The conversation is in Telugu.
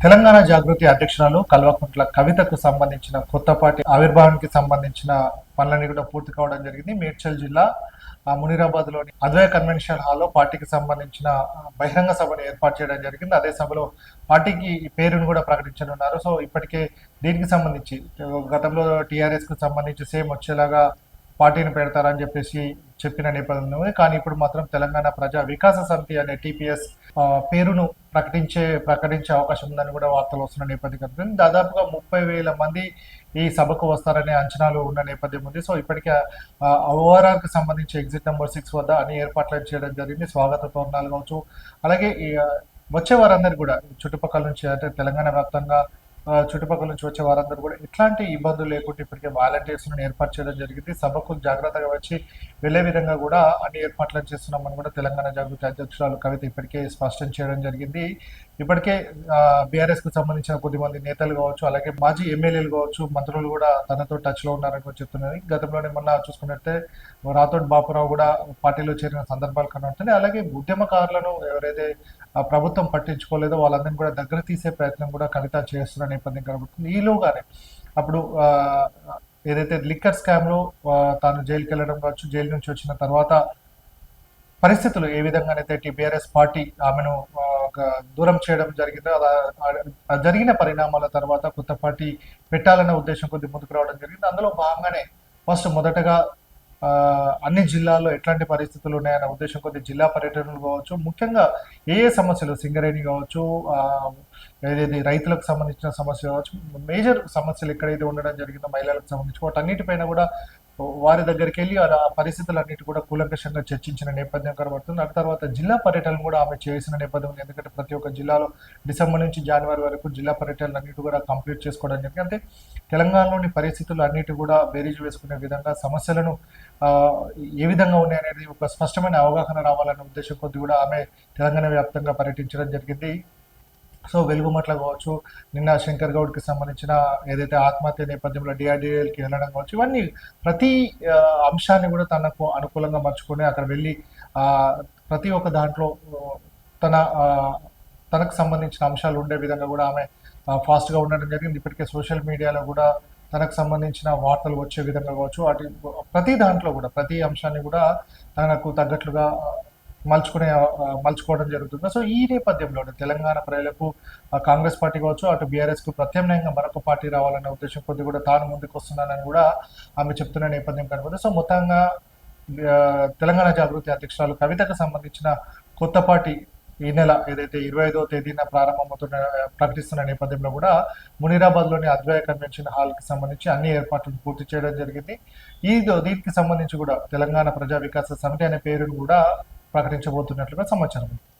తెలంగాణ జాగృతి అధ్యక్షురాలు కల్వకుంట్ల కవితకు సంబంధించిన కొత్త పార్టీ ఆవిర్భావానికి సంబంధించిన పనులన్నీ కూడా పూర్తి కావడం జరిగింది. మేడ్చల్ జిల్లా మునిరాబాద్ లోని అద్వయ కన్వెన్షన్ హాల్లో పార్టీకి సంబంధించిన బహిరంగ సభను ఏర్పాటు చేయడం జరిగింది. అదే సభలో పార్టీకి పేరును కూడా ప్రకటించనున్నారు. సో ఇప్పటికే దీనికి సంబంధించి గతంలో టీఆర్ఎస్ కు సంబంధించి సేమ్ వచ్చేలాగా పార్టీని పెడతారని చెప్పేసి చెప్పిన నేపథ్యంలో ఉంది. కానీ ఇప్పుడు మాత్రం తెలంగాణ ప్రజా వికాస సమితి అనే టీపీఎస్ పేరును ప్రకటించే అవకాశం ఉందని కూడా వార్తలు వస్తున్న నేపథ్యం. దాదాపుగా 30,000 మంది ఈ సభకు వస్తారనే అంచనాలు ఉన్న నేపథ్యం ఉంది. సో ఇప్పటికే ఓఆర్ఆర్ కి సంబంధించి ఎగ్జిట్ నెంబర్ 6 వద్ద అన్ని ఏర్పాట్లు చేయడం జరిగింది. స్వాగత తోరణాలు కావచ్చు, అలాగే వచ్చే వారందరూ కూడా చుట్టుపక్కల నుంచి అంటే తెలంగాణ వ్యాప్తంగా చుట్టుపక్కల నుంచి వచ్చే వారందరూ కూడా ఎట్లాంటి ఇబ్బందులు లేకుండా ఇప్పటికే వాలంటీర్స్ ఏర్పాటు చేయడం జరిగింది. సభకు జాగ్రత్తగా వచ్చి వెళ్లే విధంగా కూడా అన్ని ఏర్పాట్లను చేస్తున్నామని కూడా తెలంగాణ జాగృతి అధ్యక్షురాలు కవిత ఇప్పటికే స్పష్టం చేయడం జరిగింది. ఇప్పటికే బీఆర్ఎస్ కు సంబంధించిన కొద్దిమంది నేతలు కావచ్చు, అలాగే మాజీ ఎమ్మెల్యేలు కావచ్చు, మంత్రులు కూడా తనతో టచ్ లో ఉన్నారని కూడా చెప్తున్నారు. గతంలోనే మొన్న చూసుకున్నట్టే రాథోడ్ బాపురావు కూడా పార్టీలో చేరిన సందర్భాలు కనబడుతున్నాయి. అలాగే ఉద్యమకారులను ఎవరైతే ప్రభుత్వం పట్టించుకోలేదో వాళ్ళందరినీ కూడా దగ్గర తీసే ప్రయత్నం కూడా కవిత చేస్తున్న నేపథ్యం కనబడుతుంది. ఈలోగానే అప్పుడు ఏదైతే లిక్కర్ స్కామ్ లో తాను జైలుకి వెళ్ళడం కావచ్చు, జైలు నుంచి వచ్చిన తర్వాత పరిస్థితులు ఏ విధంగానైతే టీఆర్ఎస్ పార్టీ ఆమెను దూరం చేయడం జరిగిందో జరిగిన పరిణామాల తర్వాత కొత్త పార్టీ పెట్టాలన్న ఉద్దేశం కొద్ది ముందుకు రావడం జరిగింది. అందులో భాగంగానే మొదటగా అన్ని జిల్లాల్లో ఎట్లాంటి పరిస్థితులు ఉన్నాయన్న ఉద్దేశం కొద్ది జిల్లా పర్యటనలు కావచ్చు, ముఖ్యంగా ఏ సమస్యలు సింగరేణి కావచ్చు, ఏదైతే రైతులకు సంబంధించిన సమస్య కావచ్చు, మేజర్ సమస్యలు ఎక్కడైతే ఉండడం జరిగిందో మహిళలకు సంబంధించి వాటన్నిటిపైన కూడా వారి దగ్గరికి వెళ్ళి ఆ పరిస్థితులన్నిటి కూడా కూలంకషంగా చర్చించిన నేపథ్యం కనబడుతుంది. ఆ తర్వాత జిల్లా పర్యటనలు కూడా ఆమె చేసిన నేపథ్యం, ఎందుకంటే ప్రతి ఒక్క జిల్లాలో డిసెంబర్ నుంచి జనవరి వరకు జిల్లా పర్యటనలు అన్నిటి కూడా కంప్లీట్ చేసుకోవడం జరిగింది. అంటే తెలంగాణలోని పరిస్థితులు అన్నిటి కూడా బేరీజు వేసుకునే విధంగా సమస్యలను ఏ విధంగా ఉన్నాయనేది ఒక స్పష్టమైన అవగాహన రావాలన్న ఉద్దేశం కొద్ది కూడా ఆమె తెలంగాణ వ్యాప్తంగా పర్యటించడం జరిగింది. సో వెలుగుమట్ల కావచ్చు, నిన్న శంకర్ గౌడ్కి సంబంధించిన ఏదైతే ఆత్మహత్య నేపథ్యంలో డిఆర్డీఎల్కి వెళ్ళడం కావచ్చు, ఇవన్నీ ప్రతి అంశాన్ని కూడా తనకు అనుకూలంగా మర్చుకొని అక్కడ వెళ్ళి ప్రతి ఒక్క దాంట్లో తన తనకు సంబంధించిన అంశాలు ఉండే విధంగా కూడా ఆమె ఫాస్ట్గా ఉండడం జరిగింది. ఇప్పటికే సోషల్ మీడియాలో కూడా తనకు సంబంధించిన వార్తలు వచ్చే విధంగా కావచ్చు, వాటి ప్రతి దాంట్లో కూడా ప్రతి అంశాన్ని కూడా తనకు తగ్గట్లుగా మలుచుకోవడం జరుగుతుంది. సో ఈ నేపథ్యంలో తెలంగాణ ప్రజలకు కాంగ్రెస్ పార్టీ కావచ్చు, అటు బీఆర్ఎస్ కు ప్రత్యామ్నాయంగా మరొక పార్టీ రావాలన్న ఉద్దేశం కొద్ది కూడా తాను ముందుకు వస్తున్నానని కూడా ఆమె చెప్తున్న నేపథ్యం కనబడుతుంది. సో మొత్తంగా తెలంగాణ జాగృతి అధ్యక్షురాలు కవితకు సంబంధించిన కొత్త పార్టీ ఈ నెల ఏదైతే 25వ తేదీన ప్రారంభమవుతున్న ప్రకటిస్తున్న నేపథ్యంలో కూడా మునిరాబాద్ లోని అద్వయ కన్వెన్షన్ హాల్ కి సంబంధించి అన్ని ఏర్పాట్లు పూర్తి చేయడం జరిగింది. దీనికి సంబంధించి కూడా తెలంగాణ ప్రజా వికాస సమితి అనే పేరును కూడా ప్రకటించబోతున్నట్లుగా సమాచారం.